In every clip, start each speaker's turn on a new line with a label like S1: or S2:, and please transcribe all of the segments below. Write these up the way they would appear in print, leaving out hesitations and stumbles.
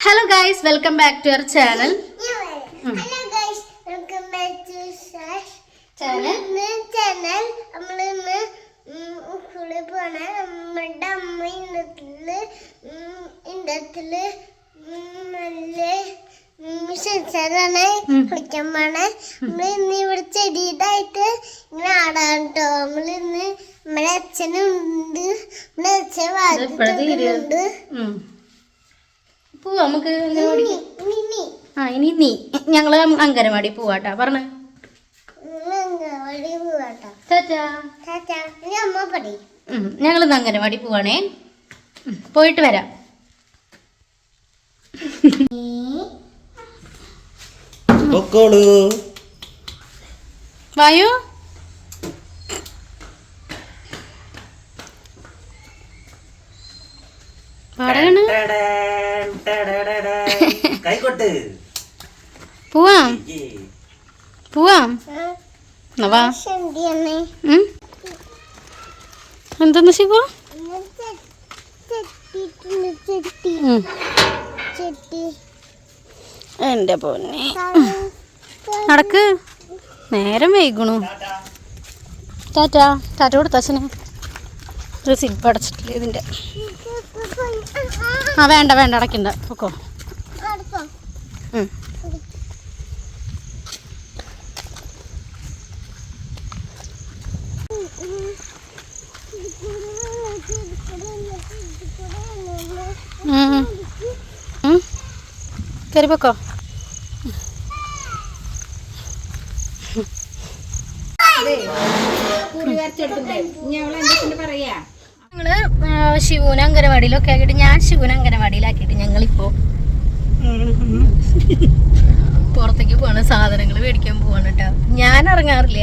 S1: Hello guys, welcome back to our channel.
S2: Hello guys, welcome back to Sash
S1: Channel.
S2: നമ്മളിന്ന് സ്കൂളിൽ പോണ നമ്മുടെ അമ്മ ഇന്നത്തില് നല്ല സെൻസറാണ് കളിക്കാൻ പോണേ. നമ്മളിന്ന് ഇവിടെ ചെടിയിട്ടായിട്ട് ഇങ്ങനെ ആടാൻ കേട്ടോ. നമ്മളിന്ന് നമ്മുടെ അച്ഛനുണ്ട്, നമ്മുടെ അച്ഛൻ വാദിക്കുന്നുണ്ട്.
S1: പോവാ നമുക്ക് ഇനി നീ ഞങ്ങള് അങ്കനവാടി പോവാട്ടാ പറഞ്ഞ ഞങ്ങളിന്ന് അങ്കനവാടി പോവാണേ. പോയിട്ട് വരാം. വായു പാടാണ്. പോവാം പോവാം. വാ. എന്താന്ന് ശിവ എന്റെ പൊന്നെ നടക്ക്, നേരം വൈകണു. ടാറ്റാ ടാറ്റ കൊടുത്തച്ഛനെ. റിസിപ്റ്റ് അടച്ചിട്ടില്ല ഇതിന്റെ. ആ വേണ്ട വേണ്ട അടക്കണ്ട, പൊക്കോ. കയറി പൊക്കോ. ഞങ്ങള് ശിവൂന് അങ്കനവാടിയിലൊക്കെ ആക്കിയിട്ട് ഞാൻ ശിവൂന് അങ്കനവാടിയിലാക്കിയിട്ട് ഞങ്ങളിപ്പോ പുറത്തേക്ക് പോവാണ്. സാധനങ്ങൾ മേടിക്കാൻ പോവാണ് കേട്ടോ. ഞാൻ ഇറങ്ങാറില്ല,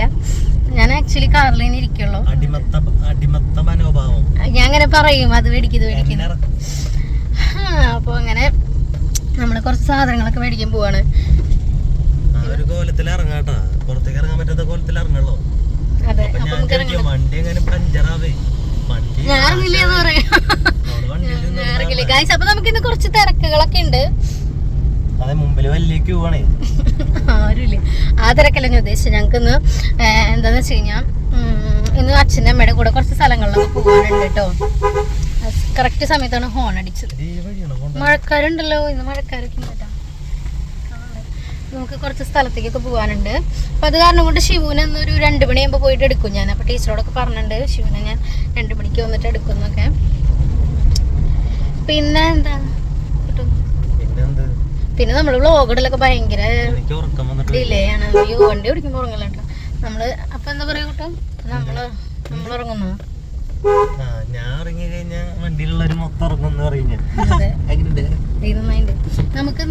S1: ഞാൻ ആക്ച്വലി കാറിൽ തന്നെ ഇരിക്കുള്ളൂ. ഞാൻ അങ്ങനെ പറയും അത് മേടിക്കുന്നത് മേടിക്കുന്നത്. അപ്പൊ അങ്ങനെ നമ്മള് കുറച്ച് സാധനങ്ങളൊക്കെ മേടിക്കാൻ പോവാണ്. അതെ, ഞാൻ ഇറങ്ങില്ലെന്ന് പറയാം. ഞാൻ ഇറങ്ങില്ല ഗൈസ്. അപ്പൊ നമുക്ക് ഇന്ന് കുറച്ച് തിരക്കുകളൊക്കെ ഉണ്ട്. ആരുമില്ല, ആ തിരക്കല്ല ഞാൻ ഉദ്ദേശിച്ചത്. ഞങ്ങക്ക് ഇന്ന് എന്താന്ന് വെച്ച് കഴിഞ്ഞാൽ ഇന്ന് അച്ഛൻ്റെ അമ്മയുടെ കൂടെ കുറച്ച് സ്ഥലങ്ങളിലൊക്കെ പോകാനുണ്ട് കേട്ടോ. കറക്റ്റ് സമയത്താണ് ഹോൺ അടിച്ചത്. മഴക്കാരുണ്ടല്ലോ, ഇന്ന് മഴക്കാരൊക്കെ ഉണ്ട് കേട്ടോ. നമുക്ക് കുറച്ച് സ്ഥലത്തേക്കൊക്കെ പോകാനുണ്ട്. അപ്പൊ അത് കാരണം കൊണ്ട് ശിവനെ ഒരു 2 മണിയാകുമ്പോൾ പോയിട്ട് എടുക്കും ഞാൻ. അപ്പൊ ടീച്ചറോടൊക്കെ പറഞ്ഞിട്ടുണ്ട് ശിവനെ ഞാൻ 2 മണിക്ക് വന്നിട്ട് എടുക്കുന്നൊക്കെ. പിന്നെ എന്താ പിന്നെ നമ്മള് വ്ളോഗ് ഇടലൊക്കെ ഭയങ്കര ഡിലേ ആണ്. അയ്യോ വണ്ടി ഓടിക്കുമ്പോ ഉറങ്ങല്ലോ കേട്ടോ നമ്മള്. അപ്പൊ എന്താ പറയാ കേട്ടോ, നമ്മളിറങ്ങുന്നു. നമുക്ക്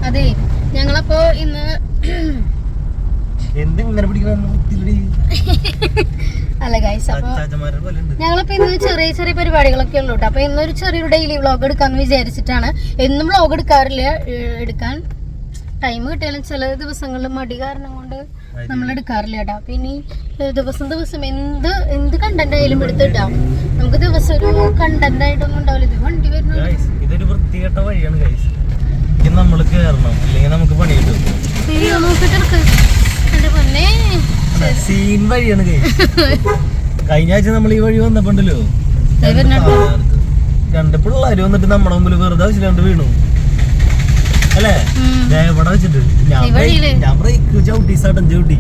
S1: അതെ, ഞങ്ങളപ്പോ ഇന്ന് അല്ല ഗൈസ്, അപ്പൊ ഞങ്ങളിപ്പോ ഇന്ന് ചെറിയ ചെറിയ പരിപാടികളൊക്കെ ഉള്ളൂ കേട്ടോ. അപ്പൊ ഇന്നൊരു ചെറിയൊരു ഡെയിലി വ്ളോഗ് എടുക്കാന്ന് വിചാരിച്ചിട്ടാണ്. എന്നും വ്ളോഗ് എടുക്കാറില്ല, എടുക്കാൻ ടൈം കിട്ടിയാലും ചില ദിവസങ്ങളിൽ മടി കാരണം കൊണ്ട് നമ്മൾ എടുക്കാറില്ല കേട്ടോ. അപ്പൊ ഇനി ദിവസം എന്ത് കണ്ടന്റ് ആയാലും എടുത്തിട്ടാം. നമുക്ക് ദിവസം ഒരു കണ്ടന്റ് ആയിട്ടൊന്നും ഉണ്ടാവില്ല. ഇത് വണ്ടി വരുന്ന
S3: ഇതൊരു വൃത്തികെട്ട വഴിയാണ് ഗൈസ്. നമ്മള് കേറണം, അല്ലെങ്കിൽ നമുക്ക് പണി കിട്ടും. സീൻ വഴിയാണ് ഗൈസ്. കഴിഞ്ഞ ആഴ്ച നമ്മൾ ഈ വഴി വന്നപ്പോണ്ടല്ലോ 2 പിള്ളേര് വന്നിട്ട് നമ്മുടെ മുമ്പിൽ വെറുതെ വെച്ചിട്ട് വീണു അല്ലേ. ഇവിടെ വെച്ചിട്ട് ഞാൻ ബ്രേക്ക് ചവിട്ടി, സഡൻ ചവിട്ടി.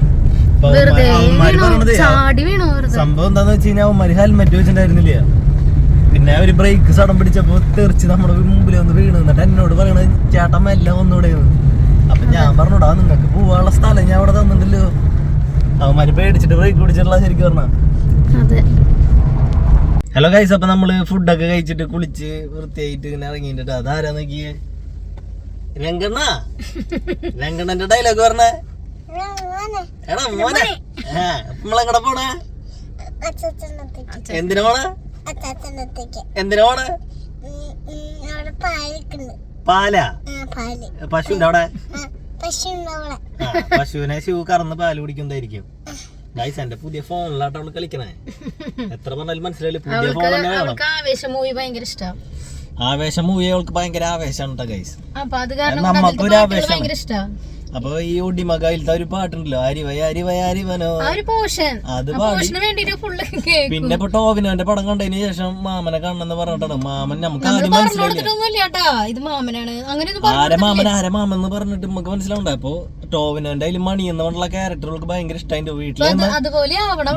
S3: സംഭവം എന്താന്ന് വെച്ച് കഴിഞ്ഞാൽ അവന്മാര് ഹെൽമെറ്റ് വെച്ചിട്ടുണ്ടായിരുന്നില്ല. പിന്നെ അവര് ബ്രേക്ക് സഡൻ പിടിച്ചപ്പോ തെറിച്ച് നമ്മുടെ മുമ്പിൽ വന്ന് വീണു. എന്നിട്ട് എന്നോട് പറയണത് ചേട്ടൻ എല്ലാം ഒന്നുകൂടെ. അപ്പൊ ഞാൻ പറഞ്ഞോടാ, നിങ്ങൾക്ക് പോവാനുള്ള സ്ഥലം ഞാൻ അവിടെ തന്നിട്ടല്ലോ. അവന്മാര് പേടിച്ചിട്ട് ബ്രേക്ക് പിടിച്ചിട്ടുള്ള ശരിക്കും പറഞ്ഞ. ഹലോ ഗൈസ്, അപ്പൊ നമ്മള് ഫുഡൊക്കെ കഴിച്ചിട്ട് കുളിച്ച് വൃത്തിയായിട്ട് ഇങ്ങനെ ഇറങ്ങിയിട്ട് അതാരാ നോക്കിയേ, രംഗണ്ണന്റെ ഡയലോഗ് പറഞ്ഞേ. എടാ മോനെ, നമ്മളെങ്ങടെ പോണേ? എന്തിനാ പോണേ? എന്തിനാ പോണേ? പാലാ? പശുവിന്റെ അവിടെ? പശുവിനെ ശിവ കറന്ന് പാല് കുടിക്കുന്നതായിരിക്കും. ഗൈസ് എന്റെ പുതിയ ഫോണിലാട്ടോ അവള് കളിക്കണേ. എത്ര പറഞ്ഞാലും മനസ്സിലായില്ല, പുതിയ ഫോൺ തന്നെ വേണം.
S1: ആവേശം മൂവി ഭയങ്കര ഇഷ്ടം.
S3: ആവേശം മൂവി അവൾക്ക് ഭയങ്കര ആവേശമാണ് ഗൈസ്.
S1: അപ്പൊ അത് കാരണം
S3: നമുക്കൊരു ആവേശം
S1: ഭയങ്കര ഇഷ്ടം.
S3: അപ്പൊ ഈ ഒടിമകയിലത്തെ ഒരു പാട്ടുണ്ടല്ലോ, അരിവനോ, അത് പാടി. പിന്നെ ഇപ്പൊ ടോവിനോന്റെ പടം കണ്ടതിന് ശേഷം മാമനെ കാണണമെന്ന് പറഞ്ഞിട്ടാണ്. മാമൻ നമുക്ക് ആദ്യം മനസ്സിലായില്ല ആരെ മാമൻ എന്ന് പറഞ്ഞിട്ട് നമുക്ക് മനസ്സിലാവണ്ട. അപ്പൊ ടോവിനോന്റെ അതിൽ മണി എന്ന് പറഞ്ഞുള്ള ക്യാരക്ടറുകൾക്ക് ഭയങ്കര ഇഷ്ടമായി.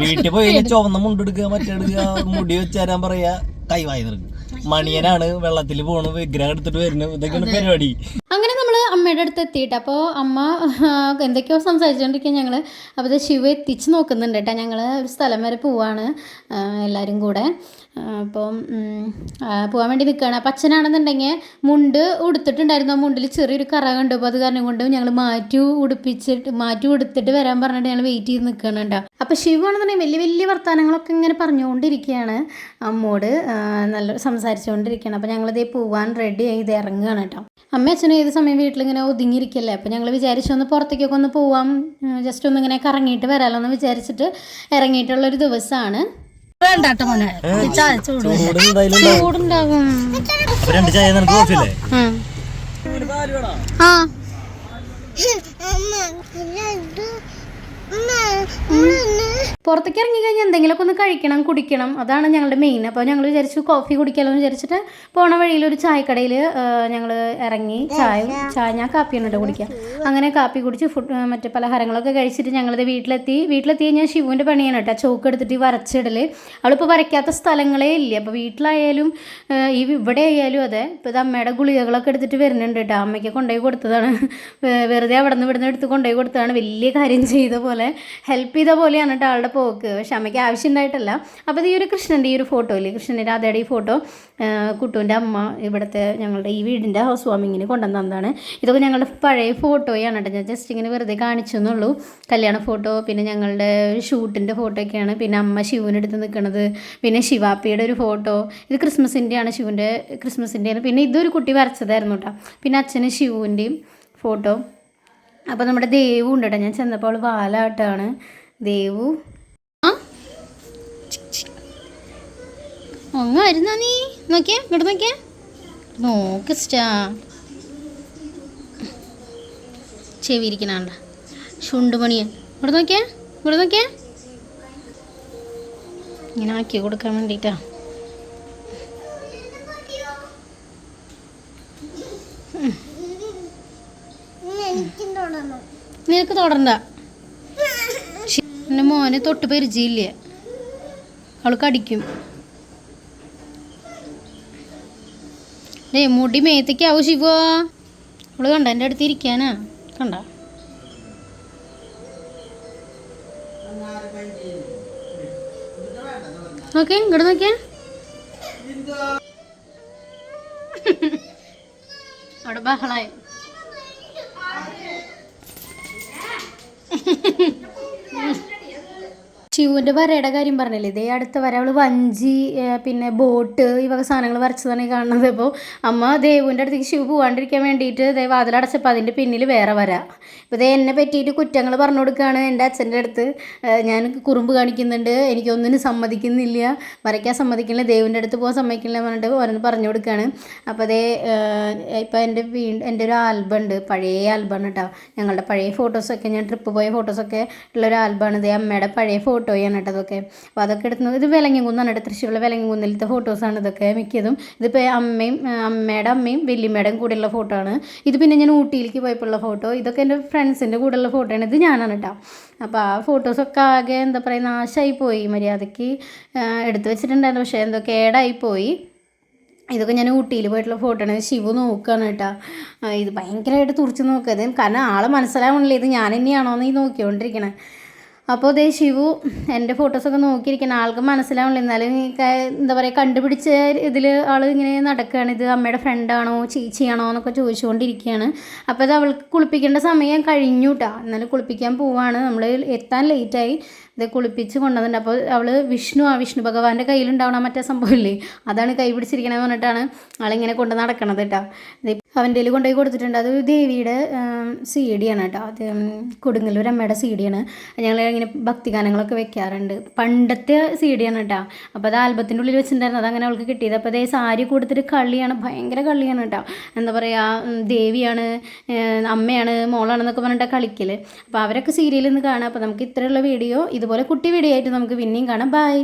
S3: വീട്ടിൽ പോയി ചുവന്ന മുണ്ടെടുക്കുക, മറ്റെടുക്കുക, മുടി വെച്ചാരാൻ പറയാ, കൈവായി നിൽക്കും. മണിയനാണ് വെള്ളത്തിൽ പോണു, വിഗ്രഹം എടുത്തിട്ട് വരുന്നു, ഇതൊക്കെയാണ് പരിപാടി.
S1: അങ്ങനെ നമ്മൾ അമ്മയുടെ അടുത്ത് എത്തിയിട്ട് അപ്പോൾ അമ്മ എന്തൊക്കെയോ സംസാരിച്ചുകൊണ്ടിരിക്കുക ഞങ്ങൾ. അപ്പോൾ ഇത് ശിവ എത്തിച്ച് നോക്കുന്നുണ്ട് കേട്ടോ. ഞങ്ങൾ ഒരു സ്ഥലം വരെ പോവാണ് എല്ലാവരും കൂടെ. അപ്പം പോകാൻ വേണ്ടി നിൽക്കുകയാണ്. അപ്പം അച്ഛനാണെന്നുണ്ടെങ്കിൽ മുണ്ട് ഉടുത്തിട്ടുണ്ടായിരുന്നു. ആ മുണ്ടിൽ ചെറിയൊരു കറ കണ്ടു. അപ്പോൾ അത് കാരണം കൊണ്ട് ഞങ്ങൾ മാറ്റി ഉടുത്തിട്ട് വരാൻ പറഞ്ഞിട്ട് ഞങ്ങൾ വെയിറ്റ് ചെയ്ത് നിൽക്കുകയാണ് കേട്ടോ. അപ്പോൾ ശിവാണെന്നുണ്ടെങ്കിൽ വലിയ വലിയ വർത്തമാനങ്ങളൊക്കെ ഇങ്ങനെ പറഞ്ഞുകൊണ്ടിരിക്കുകയാണ് അമ്മോട്, നല്ല സംസാരിച്ചുകൊണ്ടിരിക്കുകയാണ്. അപ്പോൾ ഞങ്ങളിതേ പോവാൻ റെഡി ചെയ്ത് ഇറങ്ങുകയാണ് കേട്ടോ. അമ്മ അച്ഛനും ഏത് സമയം വീട്ടിലിങ്ങനെ ഒതുങ്ങിയിരിക്കല്ലേ. അപ്പോൾ ഞങ്ങൾ വിചാരിച്ചു ഒന്ന് പുറത്തേക്കൊക്കെ ഒന്ന് പോവാം, ജസ്റ്റ് ഒന്ന് ഇങ്ങനെ കറങ്ങിയിട്ട് വരാമല്ലോ എന്ന് വിചാരിച്ചിട്ട് ഇറങ്ങിയിട്ടുള്ളൊരു ദിവസമാണ്. ചൂടുണ്ടാകും. ആ പുറത്തേക്ക് ഇറങ്ങിക്കഴിഞ്ഞാൽ എന്തെങ്കിലുമൊക്കെ ഒന്ന് കഴിക്കണം, കുടിക്കണം, അതാണ് ഞങ്ങളുടെ മെയിൻ. അപ്പോൾ ഞങ്ങൾ വിചാരിച്ചു കോഫി കുടിക്കാമല്ലോ എന്ന് വിചാരിച്ചിട്ട് പോണ വഴിയിൽ ഒരു ചായക്കടയിൽ ഞങ്ങൾ ഇറങ്ങി. ചായ ഞാൻ കാപ്പിയാണ് കേട്ടോ കുടിക്കുക. അങ്ങനെ കാപ്പി കുടിച്ച് മറ്റേ പലഹാരങ്ങളൊക്കെ കഴിച്ചിട്ട് ഞങ്ങളിത് വീട്ടിലെത്തി കഴിഞ്ഞാൽ ശിവുവിൻ്റെ പണിയാണ് കേട്ടോ. ചോക്ക് എടുത്തിട്ട് വരച്ചിടൽ. അവളിപ്പോൾ വരയ്ക്കാത്ത സ്ഥലങ്ങളേ ഇല്ല. അപ്പോൾ വീട്ടിലായാലും ഇവിടെ ആയാലും അതെ. ഇപ്പോൾ ഇത് അമ്മയുടെ ഗുളികകളൊക്കെ എടുത്തിട്ട് വരുന്നുണ്ട് കേട്ടോ. അമ്മയ്ക്ക് കൊണ്ടുപോയി കൊടുത്തതാണ്, വെറുതെ അവിടെ നിന്ന് ഇവിടുന്ന് എടുത്ത് കൊണ്ടുപോയി കൊടുത്തതാണ്. വലിയ കാര്യം ചെയ്ത പോലെ, ഹെൽപ്പ് ചെയ്ത പോലെയാണ് കേട്ടോ ആളുടെ പോക്ക്. പക്ഷെ അമ്മയ്ക്ക് ആവശ്യം ഉണ്ടായിട്ടല്ല. അപ്പോൾ ഈ ഒരു കൃഷ്ണൻ്റെ ഈ ഒരു ഫോട്ടോ ഇല്ലേ, കൃഷ്ണൻ്റെ രാധയുടെ ഈ ഫോട്ടോ കുട്ടുവിൻ്റെ അമ്മ ഇവിടുത്തെ ഞങ്ങളുടെ ഈ വീടിൻ്റെ ഹൗസ് വാമിങ്ങിന് കൊണ്ടുവന്നതാണ്. ഇതൊക്കെ ഞങ്ങളുടെ പഴയ ഫോട്ടോയാണ് കേട്ടോ. ഞാൻ ജസ്റ്റ് ഇങ്ങനെ വെറുതെ കാണിച്ചു എന്നുള്ളൂ. കല്യാണ ഫോട്ടോ, പിന്നെ ഞങ്ങളുടെ ഷൂട്ടിൻ്റെ ഫോട്ടോ ഒക്കെയാണ്. പിന്നെ അമ്മ ശിവനെടുത്ത് നിൽക്കുന്നത്, പിന്നെ ശിവാപ്പിയുടെ ഒരു ഫോട്ടോ. ഇത് ക്രിസ്മസിൻ്റെയാണ്, ശിവൻ്റെ ക്രിസ്മസിൻ്റെയാണ്. പിന്നെ ഇതൊരു കുട്ടി വരച്ചതായിരുന്നു കേട്ടോ. പിന്നെ അച്ഛനും ശിവുവിൻ്റെയും ഫോട്ടോ. അപ്പോൾ നമ്മുടെ ദേവു ഉണ്ട് കേട്ടോ. ഞാൻ ചെന്നപ്പോൾ അവൾ വാലാട്ടാണ്. ദേവു അങ്ങ് വരുന്ന നീ നോക്കിയേ, ഇങ്ങോട്ട് നോക്കിയേ, നോക്ക് സ്റ്റാ ചെവിയിരിക്കണണ്ട ചുണ്ടുപണിയൻ. ഇങ്ങോട്ട് നോക്കിയേ ഇങ്ങനെ ആക്കി കൊടുക്കാൻ വേണ്ടിയിട്ടാ. നിനക്ക് തൊടണ്ട, എൻ്റെ മോനെ തൊട്ട് പരിചയമില്ലേ, അവൾ കടിക്കും. മുടി മേത്തേക്കാവൂ ശിവ. അവള് കണ്ട എൻ്റെ അടുത്ത് ഇരിക്കാനാ, കണ്ട നോക്കേ, ഇങ്ങോട്ട് നോക്കിയാ അവിടെ ബഹളായി. ശിവുവിൻ്റെ വരയുടെ കാര്യം പറഞ്ഞില്ലേ, ഇതേ അടുത്ത വര അവൾ വഞ്ചി പിന്നെ ബോട്ട് ഈ വക സാധനങ്ങൾ വരച്ചതാണ് കാണുന്നത്. അപ്പോൾ അമ്മ ദേവുവിൻ്റെ അടുത്തേക്ക് ശിവ പോകാണ്ടിരിക്കാൻ വേണ്ടിയിട്ട് വാതിലടച്ചപ്പോൾ അതിൻ്റെ പിന്നിൽ വേറെ വര. ഇപ്പോൾ ഇതേ എന്നെ പറ്റിയിട്ട് കുറ്റങ്ങൾ പറഞ്ഞു കൊടുക്കുകയാണ് എൻ്റെ അച്ഛൻ്റെ അടുത്ത്. ഞാൻ കുറുമ്പ് കാണിക്കുന്നുണ്ട്, എനിക്കൊന്നിനും സമ്മതിക്കുന്നില്ല, വരയ്ക്കാൻ സമ്മതിക്കുന്നില്ല, ദേവിൻ്റെ അടുത്ത് പോകാൻ സമ്മതിക്കില്ല പറഞ്ഞിട്ട് ഓരോന്ന് പറഞ്ഞു കൊടുക്കുകയാണ്. അപ്പോൾ അതേ ഇപ്പോൾ എൻ്റെ ഒരു ആൽബം ഉണ്ട്, പഴയ ആൽബമാണ് കേട്ടോ. ഞങ്ങളുടെ പഴയ ഫോട്ടോസൊക്കെ, ഞാൻ ട്രിപ്പ് പോയ ഫോട്ടോസൊക്കെ ഉള്ളൊരു ആൽബമാണ്. ഇതേ അമ്മയുടെ പഴയ ഫോട്ടോയാണ് കേട്ടോ അതൊക്കെ. അപ്പോൾ അതൊക്കെ എടുക്കുന്നത് ഇത് വെലങ്ങൻകുന്നാണ് കേട്ടോ, തൃശ്ശൂരിലെ വെലങ്ങൻകുന്നിലത്തെ ഫോട്ടോസാണ് ഇതൊക്കെ മിക്കതും. ഇതിപ്പോൾ അമ്മയുടെ അമ്മയും വല്യമ്മയുടെയും കൂടെയുള്ള ഫോട്ടോ ആണ് ഇത്. പിന്നെ ഞാൻ ഊട്ടിയിലേക്ക് പോയപ്പോഴുള്ള ഫോട്ടോ, ഇതൊക്കെ എൻ്റെ ഫ്രണ്ട്സിൻ്റെ കൂടെയുള്ള ഫോട്ടോയാണ്. ഇത് ഞാനാണ് കേട്ടോ. അപ്പോൾ ആ ഫോട്ടോസൊക്കെ ആകെ എന്താ പറയുക നാശമായി പോയി, മര്യാദയ്ക്ക് എടുത്തു വെച്ചിട്ടുണ്ടായിരുന്നു, പക്ഷേ എന്തോ കേടായിപ്പോയി. ഇതൊക്കെ ഞാൻ ഊട്ടിയിൽ പോയിട്ടുള്ള ഫോട്ടോ ആണ്. ശിവു നോക്കുകയാണ് കേട്ടോ. ഇത് ഭയങ്കരമായിട്ട് തുറച്ച് നോക്കരുത്, കാരണം ആളെ മനസ്സിലാവണില്ല ഇത് ഞാൻ തന്നെയാണോ എന്ന് ഈ നോക്കിക്കൊണ്ടിരിക്കണേ. അപ്പോൾ അതേ ശിവു എൻ്റെ ഫോട്ടോസൊക്കെ നോക്കിയിരിക്കണം, ആൾക്ക് മനസ്സിലാവണില്ല. എന്നാലും എന്താ പറയുക കണ്ടുപിടിച്ച ഇതിൽ ആൾ ഇങ്ങനെ നടക്കുകയാണ്. ഇത് അമ്മയുടെ ഫ്രണ്ടാണോ ചേച്ചിയാണോ എന്നൊക്കെ ചോദിച്ചുകൊണ്ടിരിക്കുകയാണ്. അപ്പോൾ ഇത് അവൾക്ക് കുളിപ്പിക്കേണ്ട സമയം കഴിഞ്ഞു കേട്ടോ. എന്നാലും കുളിപ്പിക്കാൻ പോവാണ്, നമ്മൾ എത്താൻ ലേറ്റായി. ഇത് കുളിപ്പിച്ച് കൊണ്ടുവന്നിട്ടുണ്ട്. അപ്പോൾ അവൾ വിഷ്ണു ഭഗവാന്റെ കയ്യിലുണ്ടാവണം മറ്റേ സംഭവമില്ലേ, അതാണ് കൈ പിടിച്ചിരിക്കണമെന്ന് പറഞ്ഞിട്ടാണ് ആളിങ്ങനെ കൊണ്ട് നടക്കണത് കേട്ടോ. അവൻ്റെ കയ്യിൽ കൊണ്ടുപോയി കൊടുത്തിട്ടുണ്ട്. അത് ദേവിയുടെ CD ആണ് കേട്ടോ. അത് കൊടുങ്ങല്ലൂർ അമ്മയുടെ CD ആണ്. ഞങ്ങൾ ഇങ്ങനെ ഭക്തിഗാനങ്ങളൊക്കെ വെക്കാറുണ്ട്. പണ്ടത്തെ CD ആണ് കേട്ടോ. അപ്പോൾ അത് ആൽബത്തിൻ്റെ ഉള്ളിൽ വെച്ചിട്ടുണ്ടായിരുന്നു. അത് അങ്ങനെ അവൾക്ക് കിട്ടിയത്. അപ്പോൾ അതേ സാരി കൊടുത്തിട്ട് കളിയാണ്, ഭയങ്കര കളിയാണ് കേട്ടോ. എന്താ പറയുക, ദേവിയാണ്, അമ്മയാണ്, മോളാണെന്നൊക്കെ പറഞ്ഞിട്ട് കളിക്കൽ. അപ്പോൾ അവരൊക്കെ സീരിയലിൽ നിന്ന് കാണാം. അപ്പോൾ നമുക്ക് ഇത്രയുള്ള വീഡിയോ, ഇതുപോലെ കുട്ടി വീഡിയോ ആയിട്ട് നമുക്ക് പിന്നെയും കാണാം. ബൈ.